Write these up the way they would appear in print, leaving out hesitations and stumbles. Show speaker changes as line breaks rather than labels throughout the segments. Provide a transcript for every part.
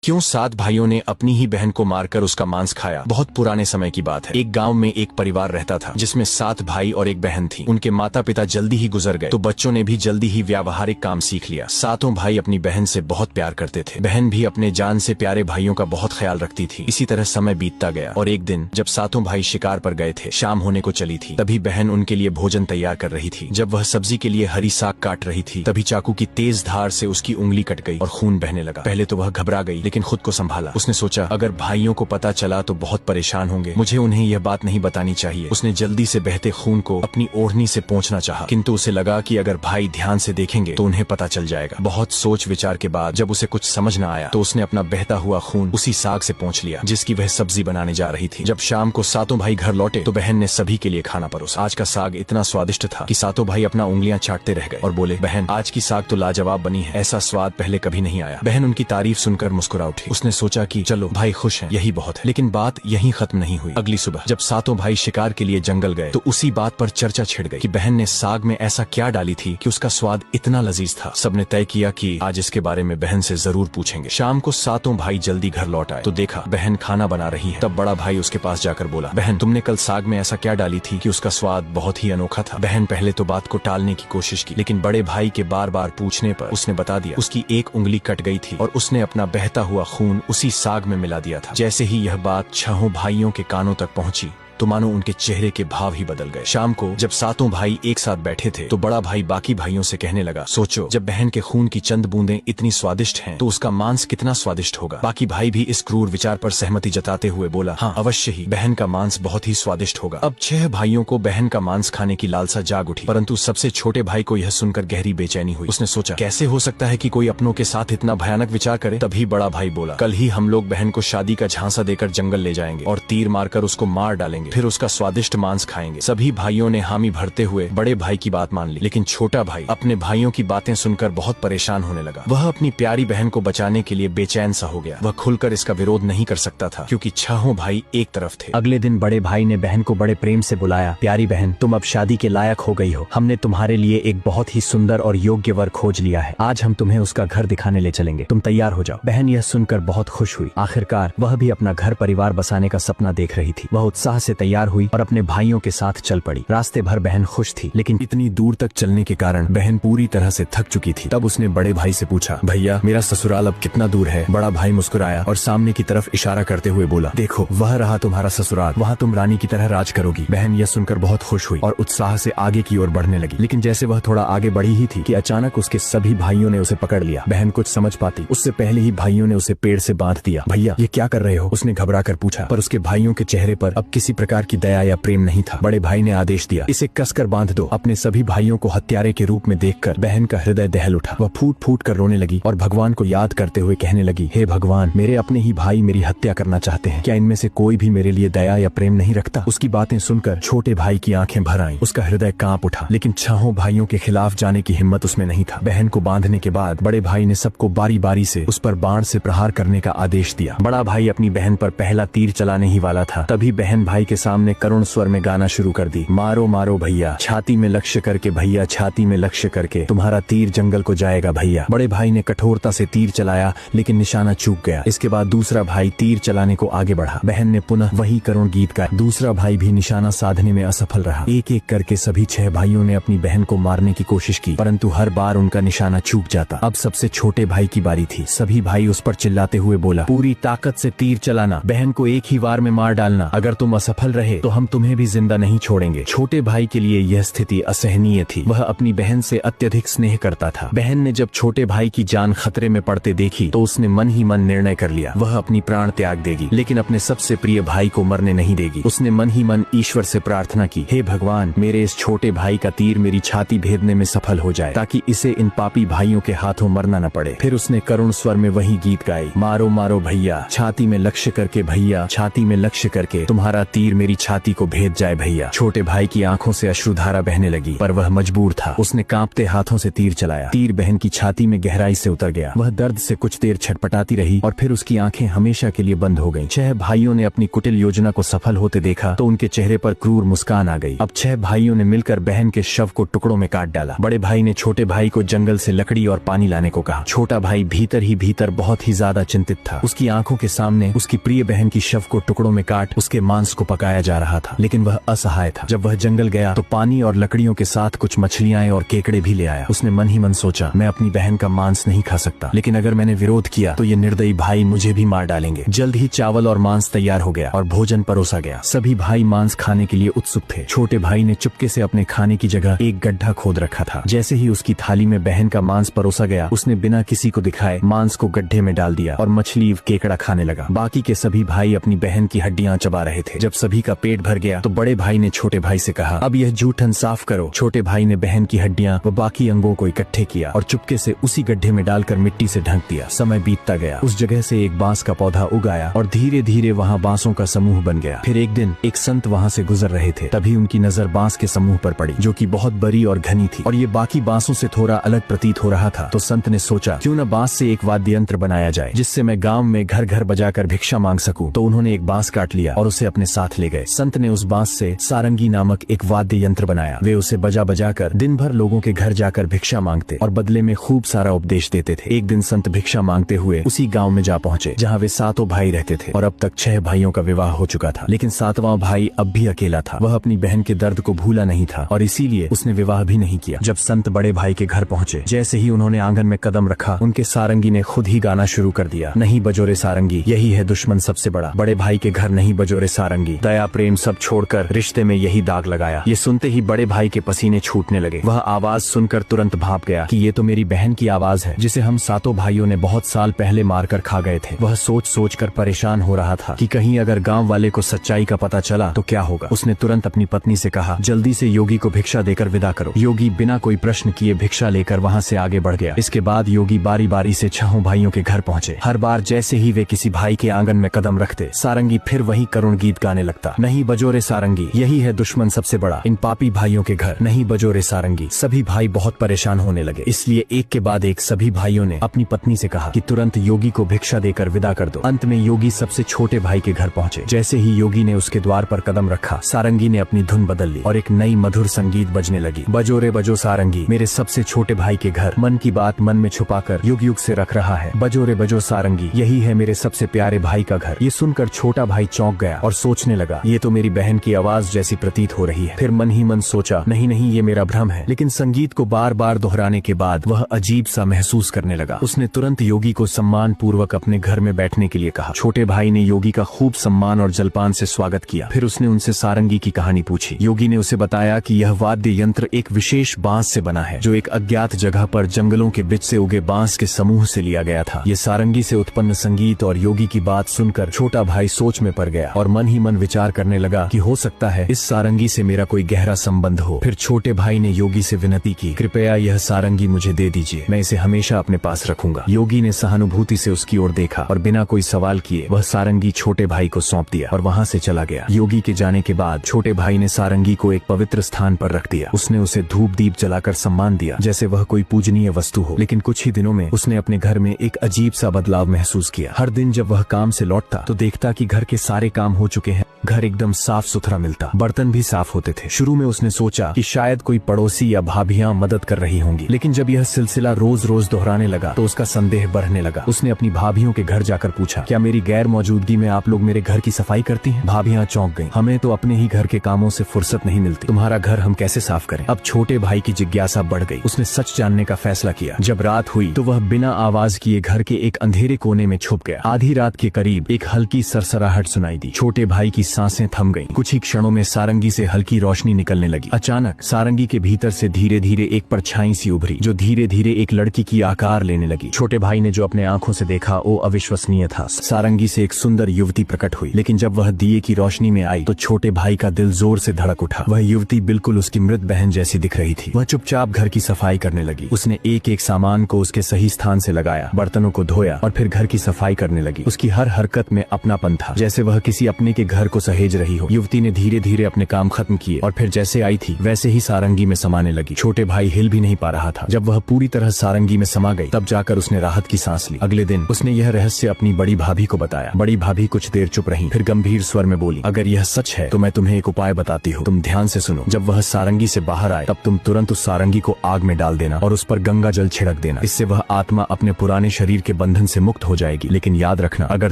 क्यों 7 भाइयों ने अपनी ही बहन को मारकर उसका मांस खाया। बहुत पुराने समय की बात है। एक गांव में एक परिवार रहता था जिसमें 7 भाई और एक बहन थी। उनके माता पिता जल्दी ही गुजर गए तो बच्चों ने भी जल्दी ही व्यावहारिक काम सीख लिया। सातों भाई अपनी बहन से बहुत प्यार करते थे। बहन भी अपने जान से प्यारे भाइयों का बहुत ख्याल रखती थी। इसी तरह समय बीतता गया और एक दिन जब सातों भाई शिकार पर गए थे, शाम होने को चली थी, तभी बहन उनके लिए भोजन तैयार कर रही थी। जब वह सब्जी के लिए हरी साग काट रही थी, तभी चाकू की तेज धार से उसकी उंगली कट गई और खून बहने लगा। पहले तो वह घबरा गई, लेकिन खुद को संभाला। उसने सोचा, अगर भाइयों को पता चला तो बहुत परेशान होंगे, मुझे उन्हें यह बात नहीं बतानी चाहिए। उसने जल्दी से बहते खून को अपनी ओढ़नी से पोंछना चाहा, किंतु उसे लगा कि अगर भाई ध्यान से देखेंगे तो उन्हें पता चल जाएगा। बहुत सोच विचार के बाद जब उसे कुछ समझ न आया तो उसने अपना बहता हुआ खून उसी साग से पोंछ लिया जिसकी वह सब्जी बनाने जा रही थी। जब शाम को सातों भाई घर लौटे तो बहन ने सभी के लिए खाना परोसा। आज का साग इतना स्वादिष्ट था कि सातों भाई अपना उंगलियां चाटते रह गए और बोले, बहन आज की साग तो लाजवाब बनी है, ऐसा स्वाद पहले कभी नहीं आया। बहन उनकी तारीफ सुनकर मुस्कुरा उठी। उसने सोचा कि चलो भाई खुश हैं, यही बहुत है। लेकिन बात यहीं खत्म नहीं हुई। अगली सुबह जब सातों भाई शिकार के लिए जंगल गए तो उसी बात पर चर्चा छिड़ गई कि बहन ने साग में ऐसा क्या डाली थी कि उसका स्वाद इतना लजीज था। सबने तय किया कि आज इसके बारे में बहन से जरूर पूछेंगे। शाम को सातों भाई जल्दी घर लौट आए तो देखा बहन खाना बना रही है। तब बड़ा भाई उसके पास जाकर बोला, बहन तुमने कल साग में ऐसा क्या डाली थी कि उसका स्वाद बहुत ही अनोखा था। बहन पहले तो बात को टालने की कोशिश की, लेकिन बड़े भाई के बार बार पूछने पर उसने बता दिया, उसकी एक उंगली कट गई थी और उसने अपना बहता हुआ खून उसी साग में मिला दिया था। जैसे ही यह बात 6 भाइयों के कानों तक पहुंची तो मानो उनके चेहरे के भाव ही बदल गए। शाम को जब सातों भाई एक साथ बैठे थे तो बड़ा भाई बाकी भाइयों से कहने लगा, सोचो जब बहन के खून की चंद बूंदें इतनी स्वादिष्ट हैं तो उसका मांस कितना स्वादिष्ट होगा। बाकी भाई भी इस क्रूर विचार पर सहमति जताते हुए बोला, हाँ अवश्य ही, बहन का मांस बहुत ही स्वादिष्ट होगा। अब 6 भाइयों को बहन का मांस खाने की लालसा जाग उठी, परंतु सबसे छोटे भाई को यह सुनकर गहरी बेचैनी हुई। उसने सोचा, कैसे हो सकता है कि कोई अपनों के साथ इतना भयानक विचार करे। तभी बड़ा भाई बोला, कल ही हम लोग बहन को शादी का झांसा देकर जंगल ले जाएंगे और तीर मारकर उसको मार डालेंगे, फिर उसका स्वादिष्ट मांस खाएंगे। सभी भाइयों ने हामी भरते हुए बड़े भाई की बात मान ली, लेकिन छोटा भाई अपने भाइयों की बातें सुनकर बहुत परेशान होने लगा। वह अपनी प्यारी बहन को बचाने के लिए बेचैन सा हो गया। वह खुलकर इसका विरोध नहीं कर सकता था क्योंकि 6 भाई एक तरफ थे।
अगले दिन बड़े भाई ने बहन को बड़े प्रेम से बुलाया, प्यारी बहन तुम अब शादी के लायक हो गई हो। हमने तुम्हारे लिए एक बहुत ही सुंदर और योग्य वर खोज लिया है। आज हम तुम्हें उसका घर दिखाने ले चलेंगे, तुम तैयार हो जाओ। बहन यह सुनकर बहुत खुश हुई। आखिरकार वह भी अपना घर परिवार बसाने का सपना देख रही थी। वह उत्साह से तैयार हुई और अपने भाइयों के साथ चल पड़ी। रास्ते भर बहन खुश थी, लेकिन
इतनी दूर तक चलने के कारण बहन पूरी तरह से थक चुकी थी। तब उसने बड़े भाई से पूछा, भैया मेरा ससुराल अब कितना दूर है। बड़ा भाई मुस्कुराया और सामने की तरफ इशारा करते हुए बोला, देखो वह रहा तुम्हारा ससुराल, वहाँ तुम रानी की तरह राज करोगी। बहन यह सुनकर बहुत खुश हुई और उत्साह से आगे की ओर बढ़ने लगी। लेकिन जैसे वह थोड़ा आगे बढ़ी ही थी कि अचानक उसके सभी भाइयों ने उसे पकड़ लिया। बहन कुछ समझ पाती उससे पहले ही भाइयों ने उसे पेड़ से बांध दिया। भैया ये क्या कर रहे हो, उसने घबरा कर पूछा, पर उसके भाइयों के चेहरे पर अब किसी प्रकार की दया या प्रेम नहीं था। बड़े भाई ने आदेश दिया, इसे कसकर बांध दो। अपने सभी भाइयों को हत्यारे के रूप में देखकर बहन का हृदय दहल उठा। वह फूट फूट कर रोने लगी और भगवान को याद करते हुए कहने लगी, हे भगवान, मेरे अपने ही भाई मेरी हत्या करना चाहते हैं, क्या इनमें से कोई भी मेरे लिए दया या प्रेम नहीं रखता। उसकी बातें सुनकर छोटे भाई की आंखें भर आईं। उसका हृदय कांप उठा, लेकिन 6 भाइयों के खिलाफ जाने की हिम्मत उसमें नहीं था। बहन को बांधने के बाद बड़े भाई ने सबको बारी बारी से उस पर बाण से प्रहार करने का आदेश दिया। बड़ा भाई अपनी बहन पर पहला तीर चलाने ही वाला था, तभी बहन भाई के सामने करुण स्वर में गाना शुरू कर दी, मारो मारो भैया, छाती में लक्ष्य करके भैया, छाती में लक्ष्य करके, तुम्हारा तीर जंगल को जाएगा भैया। बड़े भाई ने कठोरता से तीर चलाया, लेकिन निशाना चूक गया। इसके बाद दूसरा भाई तीर चलाने को आगे बढ़ा। बहन ने पुनः वही करुण गीत गाया। दूसरा भाई भी निशाना साधने में असफल रहा। एक एक करके सभी 6 भाइयों ने अपनी बहन को मारने की कोशिश की, परंतु हर बार उनका निशाना चूक जाता। अब सबसे छोटे भाई की बारी थी। सभी भाई उस पर चिल्लाते हुए बोला, पूरी ताकत से तीर चलाना, बहन को एक ही वार में मार डालना। अगर तुम असफल रहे तो हम तुम्हें भी जिंदा नहीं छोड़ेंगे। छोटे भाई के लिए यह स्थिति असहनीय थी। वह अपनी बहन से अत्यधिक स्नेह करता था। बहन ने जब छोटे भाई की जान खतरे में पड़ते देखी तो उसने मन ही मन निर्णय कर लिया, वह अपनी प्राण त्याग देगी, लेकिन अपने सबसे प्रिय भाई को मरने नहीं देगी। उसने मन ही मन ईश्वर से प्रार्थना की, हे भगवान, मेरे इस छोटे भाई का तीर मेरी छाती भेदने में सफल हो जाए, ताकि इसे इन पापी भाइयों के हाथों मरना न पड़े। फिर उसने करुण स्वर में वही गीत गाई, मारो मारो भैया, छाती में लक्ष्य करके भैया, छाती में लक्ष्य करके, तुम्हारा तीर
तीर मेरी छाती को भेद जाए भैया। छोटे भाई की आंखों से अश्रुधारा बहने लगी, पर वह मजबूर था। उसने कांपते हाथों से तीर चलाया। तीर बहन की छाती में गहराई से उतर गया। वह दर्द से कुछ देर छटपटाती रही और फिर उसकी आंखें हमेशा के लिए बंद हो गईं। 6 भाइयों ने अपनी कुटिल योजना को सफल होते देखा तो उनके चेहरे पर क्रूर मुस्कान आ गई। अब 6 भाइयों ने मिलकर बहन के शव को टुकड़ों में काट डाला। बड़े भाई ने छोटे भाई को जंगल से लकड़ी और पानी लाने को कहा। छोटा भाई भीतर ही भीतर बहुत ही ज्यादा चिंतित था। उसकी आंखों के सामने उसकी प्रिय बहन की शव को टुकड़ों में काट उसके मांस को पकाया जा रहा था, लेकिन वह असहाय था। जब वह जंगल गया तो पानी और लकड़ियों के साथ कुछ मछलियां और केकड़े भी ले आया। उसने मन ही मन सोचा, मैं अपनी बहन का मांस नहीं खा सकता, लेकिन अगर मैंने विरोध किया तो ये निर्दयी भाई मुझे भी मार डालेंगे। जल्द ही चावल और मांस तैयार हो गया और भोजन परोसा गया। सभी भाई मांस खाने के लिए उत्सुक थे। छोटे भाई ने चुपके से अपने खाने की जगह एक गड्ढा खोद रखा था। जैसे ही उसकी थाली में बहन का मांस परोसा गया, उसने बिना किसी को दिखाए मांस को गड्ढे में डाल दिया और मछली केकड़ा खाने लगा। बाकी के सभी भाई अपनी बहन की हड्डियां चबा रहे थे। जब सभी का पेट भर गया तो बड़े भाई ने छोटे भाई से कहा, अब यह जूठन साफ करो। छोटे भाई ने बहन की हड्डियां व बाकी अंगों को इकट्ठे किया और चुपके से उसी गड्ढे में डालकर मिट्टी से ढक दिया। समय बीतता गया। उस जगह से एक बांस का पौधा उगाया और धीरे धीरे वहाँ बांसों का समूह बन गया। फिर एक दिन एक संत वहाँ से गुजर रहे थे। तभी उनकी नजर बांस के समूह पर पड़ी, जो कि बहुत बड़ी और घनी थी और ये बाकी बांसों से थोड़ा अलग प्रतीत हो रहा था। तो संत ने सोचा, क्यों न बांस से एक वाद्य यंत्र बनाया जाए जिससे मैं गांव में घर घर बजाकर भिक्षा मांग सकूं। तो उन्होंने एक बांस काट लिया और उसे अपने साथ ले गए। संत ने उस बांस से सारंगी नामक एक वाद्य यंत्र बनाया। वे उसे बजा बजा कर दिन भर लोगों के घर जाकर भिक्षा मांगते और बदले में खूब सारा उपदेश देते थे। एक दिन संत भिक्षा मांगते हुए उसी गांव में जा पहुंचे जहां वे 7 भाई रहते थे और अब तक 6 भाइयों का विवाह हो चुका था, लेकिन 7वां भाई अब भी अकेला था। वह अपनी बहन के दर्द को भूला नहीं था और इसीलिए उसने विवाह भी नहीं किया। जब संत बड़े भाई के घर पहुंचे, जैसे ही उन्होंने आंगन में कदम रखा, उनके सारंगी ने खुद ही गाना शुरू कर दिया, नहीं बजोरे सारंगी, यही है दुश्मन सबसे बड़ा। बड़े भाई के घर नहीं बजोरे सारंगी, दया प्रेम सब छोड़कर रिश्ते में यही दाग लगाया। ये सुनते ही बड़े भाई के पसीने छूटने लगे। वह आवाज सुनकर तुरंत भाप गया कि ये तो मेरी बहन की आवाज है, जिसे हम 7 भाइयों ने बहुत साल पहले मारकर खा गए थे। वह सोच सोच कर परेशान हो रहा था कि कहीं अगर गांव वाले को सच्चाई का पता चला तो क्या होगा। उसने तुरंत अपनी पत्नी से कहा, जल्दी से योगी को भिक्षा देकर विदा करो। योगी बिना कोई प्रश्न किए भिक्षा लेकर वहाँ से आगे बढ़ गया। इसके बाद योगी बारी बारी से 6 भाइयों के घर पहुँचे। हर बार जैसे ही वे किसी भाई के आंगन में कदम रखते, सारंगी फिर वही करुण गीत गाने लगता, नहीं बजोरे सारंगी, यही है दुश्मन सबसे बड़ा, इन पापी भाइयों के घर नहीं बजोरे सारंगी। सभी भाई बहुत परेशान होने लगे, इसलिए एक के बाद एक सभी भाइयों ने अपनी पत्नी से कहा कि तुरंत योगी को भिक्षा देकर विदा कर दो। अंत में योगी सबसे छोटे भाई के घर पहुँचे। जैसे ही योगी ने उसके द्वार पर कदम रखा, सारंगी ने अपनी धुन बदल ली और एक नई मधुर संगीत बजने लगी, बजोरे बजो सारंगी, मेरे सबसे छोटे भाई के घर, मन की बात मन में छुपाकर युग युग से रख रहा है, बजोरे बजो सारंगी, यही है मेरे सबसे प्यारे भाई का घर। ये सुनकर छोटा भाई चौंक गया और सोचने लगा, ये तो मेरी बहन की आवाज जैसी प्रतीत हो रही है। फिर मन ही मन सोचा, नहीं नहीं, ये मेरा भ्रम है। लेकिन संगीत को बार बार दोहराने के बाद वह अजीब सा महसूस करने लगा। उसने तुरंत योगी को सम्मान पूर्वक अपने घर में बैठने के लिए कहा। छोटे भाई ने योगी का खूब सम्मान और जलपान से स्वागत किया। फिर उसने उनसे सारंगी की कहानी पूछी। योगी ने उसे बताया कि यह वाद्य यंत्र एक विशेष बांस से बना है, जो एक अज्ञात जगह पर जंगलों के बीच से उगे बांस के समूह से लिया गया था। ये सारंगी से उत्पन्न संगीत और योगी की बात सुनकर छोटा भाई सोच में पड़ गया और मन ही मन विचार करने लगा कि हो सकता है इस सारंगी से मेरा कोई गहरा संबंध हो। फिर छोटे भाई ने योगी से विनती की, कृपया यह सारंगी मुझे दे दीजिए, मैं इसे हमेशा अपने पास रखूंगा। योगी ने सहानुभूति से उसकी ओर देखा और बिना कोई सवाल किए वह सारंगी छोटे भाई को सौंप दिया और वहाँ से चला गया। योगी के जाने के बाद छोटे भाई ने सारंगी को एक पवित्र स्थान पर रख दिया। उसने उसे धूप दीप जलाकर सम्मान दिया जैसे वह कोई पूजनीय वस्तु हो। लेकिन कुछ ही दिनों में उसने अपने घर में एक अजीब सा बदलाव महसूस किया। हर दिन जब वह काम से लौटता तो देखता कि घर के सारे काम हो चुके हैं, घर एकदम साफ सुथरा मिलता, बर्तन भी साफ होते थे। शुरू में उसने सोचा कि शायद कोई पड़ोसी या भाभियां मदद कर रही होंगी, लेकिन जब यह सिलसिला रोज रोज दोहराने लगा तो उसका संदेह बढ़ने लगा। उसने अपनी भाभियों के घर जाकर पूछा, क्या मेरी गैर मौजूदगी में आप लोग मेरे घर की सफाई करती हैं? भाभियां चौंक गईं, हमें तो अपने ही घर के कामों से फुर्सत नहीं मिलती, तुम्हारा घर हम कैसे साफ करें? अब छोटे भाई की जिज्ञासा बढ़ गई। उसने सच जानने का फैसला किया। जब रात हुई तो वह बिना आवाज किए घर के एक अंधेरे कोने में छुप गया। आधी रात के करीब एक हल्की सरसराहट सुनाई दी। छोटे भाई की सांसें थम गईं। कुछ ही क्षणों में सारंगी से हल्की रोशनी निकलने लगी। अचानक सारंगी के भीतर से धीरे धीरे एक परछाई सी उभरी, जो धीरे धीरे एक लड़की की आकार लेने लगी। छोटे भाई ने जो अपने आंखों से देखा वो अविश्वसनीय था। सारंगी से एक सुंदर युवती प्रकट हुई, लेकिन जब वह दिए की रोशनी में आई तो छोटे भाई का दिल जोर से धड़क उठा। वह युवती बिल्कुल उसकी मृत बहन जैसी दिख रही थी। वह चुपचाप घर की सफाई करने लगी। उसने एक एक सामान को उसके सही स्थान से लगाया, बर्तनों को धोया और फिर घर की सफाई करने लगी। उसकी हर हरकत में अपनापन था, जैसे वह किसी अपने के घर को को सहेज रही हो। युवती ने धीरे धीरे अपने काम खत्म किए और फिर जैसे आई थी वैसे ही सारंगी में समाने लगी। छोटे भाई हिल भी नहीं पा रहा था। जब वह पूरी तरह सारंगी में समा गई तब जाकर उसने राहत की सांस ली। अगले दिन उसने यह रहस्य अपनी बड़ी भाभी को बताया। बड़ी भाभी कुछ देर चुप रही, फिर गंभीर स्वर में बोली, अगर यह सच है तो मैं तुम्हें एक उपाय बताती हूँ, तुम ध्यान से सुनो। जब वह सारंगी से बाहर आए तब तुम तुरंत उस सारंगी को आग में डाल देना और उस पर गंगा जल छिड़क देना। इससे वह आत्मा अपने पुराने शरीर के बंधन से मुक्त हो जाएगी। लेकिन याद रखना, अगर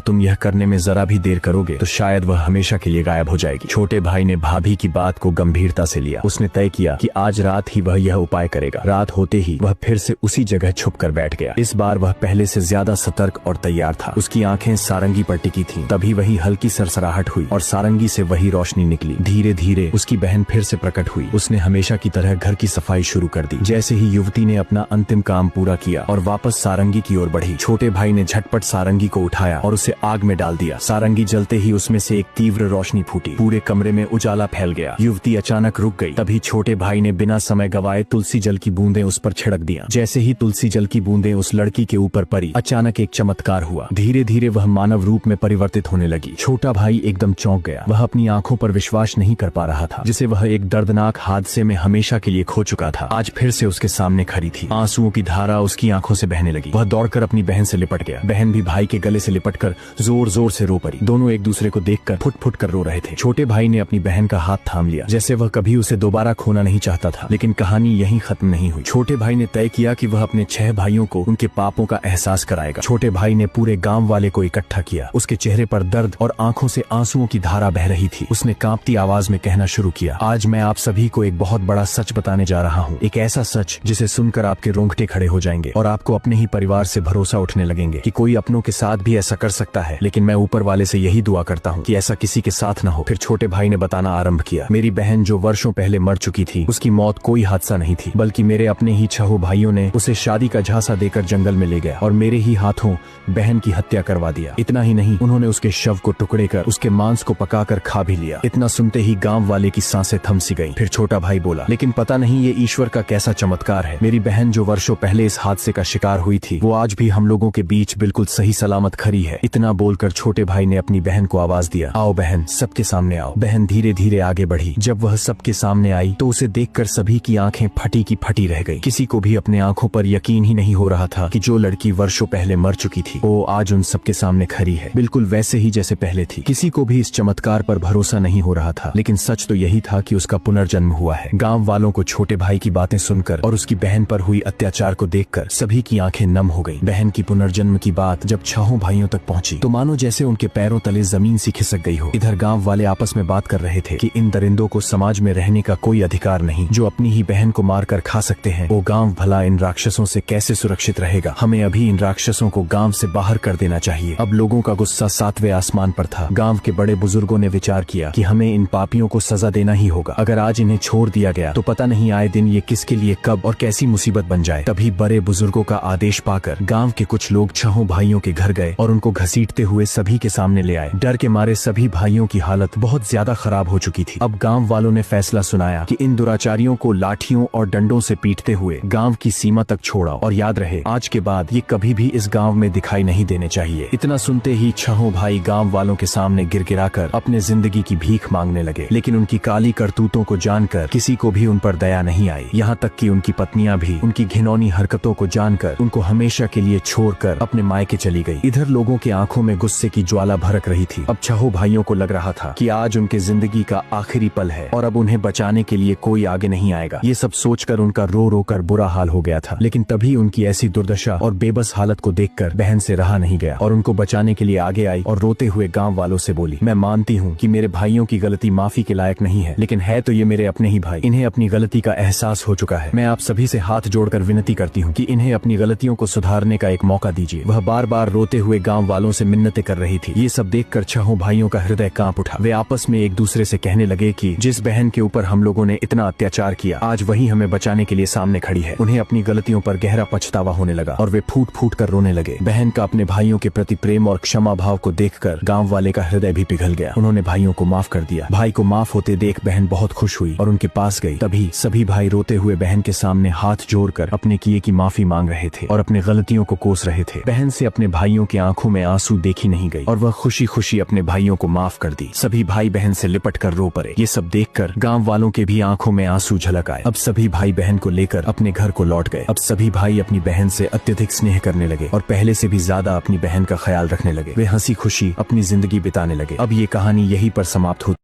तुम यह करने में जरा भी देर करोगे तो शायद वह हमेशा के लिए गायब हो जाएगी। छोटे भाई ने भाभी की बात को गंभीरता से लिया। उसने तय किया कि आज रात ही वह यह उपाय करेगा। रात होते ही वह फिर से उसी जगह छुप कर बैठ गया। इस बार वह पहले से ज्यादा सतर्क और तैयार था। उसकी आंखें सारंगी पर टिकी थीं। तभी वही हल्की सरसराहट हुई और सारंगी से वही रोशनी निकली। धीरे धीरे उसकी बहन फिर से प्रकट हुई। उसने हमेशा की तरह घर की सफाई शुरू कर दी। जैसे ही युवती ने अपना अंतिम काम पूरा किया और वापस सारंगी की ओर बढ़ी, छोटे भाई ने झटपट सारंगी को उठाया और उसे आग में डाल दिया। सारंगी जलते ही उसमें से एक तीव्र रोशनी फूटी। पूरे कमरे में उजाला फैल गया। युवती अचानक रुक गई। तभी छोटे भाई ने बिना समय गवाए तुलसी जल की बूंदें उस पर छिड़क दिया। जैसे ही तुलसी जल की बूंदें उस लड़की के ऊपर पड़ी, अचानक एक चमत्कार हुआ। धीरे धीरे वह मानव रूप में परिवर्तित होने लगी। छोटा भाई एकदम चौंक गया। वह अपनी आंखों पर विश्वास नहीं कर पा रहा था। जिसे वह एक दर्दनाक हादसे में हमेशा के लिए खो चुका था, आज फिर से उसके सामने खड़ी थी। आंसुओं की धारा उसकी आंखों से बहने लगी। वह दौड़कर अपनी बहन से लिपट गया। बहन भी भाई के गले से लिपटकर जोर जोर से रो पड़ी। दोनों एक दूसरे को देखकर फुट फुट कर रो रहे थे। छोटे भाई ने अपनी बहन का हाथ थाम लिया, जैसे वह कभी उसे दोबारा खोना नहीं चाहता था। लेकिन कहानी यहीं खत्म नहीं हुई। छोटे भाई ने तय किया कि वह अपने 6 भाइयों को उनके पापों का एहसास कराएगा। छोटे भाई ने पूरे गांव वाले को इकट्ठा किया। उसके चेहरे पर दर्द और आंखों से आंसुओं की धारा बह रही थी। उसने कांपती आवाज में कहना शुरू किया, आज मैं आप सभी को एक बहुत बड़ा सच बताने जा रहा हूँ। एक ऐसा सच जिसे सुनकर आपके रोंगटे खड़े हो जाएंगे और आपको अपने ही परिवार से भरोसा उठने लगेंगे कि कोई अपनों के साथ भी ऐसा कर सकता है। लेकिन मैं ऊपर वाले से यही दुआ करता हूँ कि ऐसा किसी के साथ न हो। फिर छोटे भाई ने बताना आरंभ किया, मेरी बहन जो वर्षों पहले मर चुकी थी, उसकी मौत कोई हादसा नहीं थी, बल्कि मेरे अपने ही 6 भाइयों ने उसे शादी का झांसा देकर जंगल में ले गया और मेरे ही हाथों बहन की हत्या करवा दिया। इतना ही नहीं, उन्होंने उसके शव को टुकड़े कर उसके मांस को पकाकर खा भी लिया। इतना सुनते ही गांव वाले की सांसें थम सी गईं। फिर छोटा भाई बोला, लेकिन पता नहीं ये ईश्वर का कैसा चमत्कार है। मेरी बहन जो वर्षों पहले इस हादसे का शिकार हुई थी, वो आज भी हम लोगों के बीच बिल्कुल सही सलामत खड़ी है। इतना बोलकर छोटे भाई ने अपनी बहन को आवाज दिया, आओ बहन, सबके सामने आओ। बहन धीरे धीरे आगे बढ़ी। जब वह सबके सामने आई तो उसे देखकर सभी की आंखें फटी की फटी रह गई। किसी को भी अपने आंखों पर यकीन ही नहीं हो रहा था कि जो लड़की वर्षों पहले मर चुकी थी, वो आज उन सबके सामने खड़ी है, बिल्कुल वैसे ही जैसे पहले थी। किसी को भी इस चमत्कार पर भरोसा नहीं हो रहा था, लेकिन सच तो यही था कि उसका पुनर्जन्म हुआ है। गांव वालों को छोटे भाई की बातें सुनकर और उसकी बहन पर हुई अत्याचार को देखकर सभी की आंखें नम हो गईं। बहन की पुनर्जन्म की बात जब 6 भाइयों तक पहुंची तो मानो जैसे उनके पैरों तले जमीन सी खिसक गई हो। इधर गांव वाले आपस में बात कर रहे थे कि इन दरिंदों को समाज में रहने का कोई अधिकार नहीं, जो अपनी ही बहन को मारकर खा सकते हैं। वो गांव भला इन राक्षसों से कैसे सुरक्षित रहेगा? हमें अभी इन राक्षसों को गांव से बाहर कर देना चाहिए। अब लोगों का गुस्सा 7वें आसमान पर था। गांव के बड़े बुजुर्गों ने विचार किया कि हमें इन पापियों को सजा देना ही होगा। अगर आज इन्हें छोड़ दिया गया तो पता नहीं आए दिन ये किसके लिए कब और कैसी मुसीबत बन जाए। तभी बड़े बुजुर्गों का आदेश पाकर गांव के कुछ लोग 6 भाइयों के घर गए और उनको घसीटते हुए सभी के सामने ले आए। डर के मारे सभी भाइयों की हालत बहुत ज्यादा खराब हो चुकी थी। अब गांव वालों ने फैसला सुनाया कि इन दुराचारियों को लाठियों और डंडों से पीटते हुए गांव की सीमा तक छोड़ा, और याद रहे आज के बाद ये कभी भी इस गांव में दिखाई नहीं देने चाहिए। इतना सुनते ही 6 भाई गांव वालों के सामने गिड़गिड़ाकर अपने जिंदगी की भीख मांगने लगे। लेकिन उनकी काली करतूतों को जानकर किसी को भी उन पर दया नहीं आई। यहाँ तक कि उनकी पत्नियां भी उनकी घिनौनी हरकतों को जानकर उनको हमेशा के लिए छोड़कर अपने मायके चली गई। इधर लोगों के आंखों में गुस्से की ज्वाला भड़क रही थी। अब 6 भाइयों को लग रहा था कि आज उनके जिंदगी का आखिरी पल है और अब उन्हें बचाने के लिए कोई आगे नहीं आएगा। ये सब सोचकर उनका रो रो कर बुरा हाल हो गया था। लेकिन तभी उनकी ऐसी दुर्दशा और बेबस हालत को देखकर बहन से रहा नहीं गया और उनको बचाने के लिए आगे आई और रोते हुए गांव वालों से बोली, मैं मानती हूँ कि मेरे भाइयों की गलती माफी के लायक नहीं है, लेकिन है तो ये मेरे अपने ही भाई। इन्हें अपनी गलती का एहसास हो चुका है। मैं आप सभी से हाथ जोड़कर विनती करती हूँ कि इन्हें अपनी गलतियों को सुधारने का एक मौका दीजिए। वह बार बार रोते हुए गांव वालों से मिन्नतें कर रही थी। ये सब देखकर 6 भाइयों का हृदय कांप उठा। वे आपस में एक दूसरे से कहने लगे कि जिस बहन के ऊपर हम लोगों ने इतना अत्याचार किया, आज वही हमें बचाने के लिए सामने खड़ी है। उन्हें अपनी गलतियों पर गहरा पछतावा होने लगा और वे फूट फूट कर रोने लगे। बहन का अपने भाइयों के प्रति प्रेम और क्षमा भाव को देखकर गांव वाले का हृदय भी पिघल गया। उन्होंने भाइयों को माफ कर दिया। भाई को माफ होते देख बहन बहुत खुश हुई और उनके पास गई। तभी सभी भाई रोते हुए बहन के सामने हाथ जोड़कर अपने किए की माफी मांग रहे थे और अपने गलतियों को कोस रहे थे। बहन से अपने भाइयों की आंखों में आंसू देखी नहीं गई और वह खुशी खुशी अपने भाइयों को माफ माफ कर दी। सभी भाई बहन से लिपट कर रो पड़े। ये सब देखकर गांव वालों के भी आंखों में आंसू झलक आए। अब सभी भाई बहन को लेकर अपने घर को लौट गए। अब सभी भाई अपनी बहन से अत्यधिक स्नेह करने लगे और पहले से भी ज्यादा अपनी बहन का ख्याल रखने लगे। वे हंसी खुशी अपनी जिंदगी बिताने लगे। अब ये कहानी यहीं पर समाप्त होती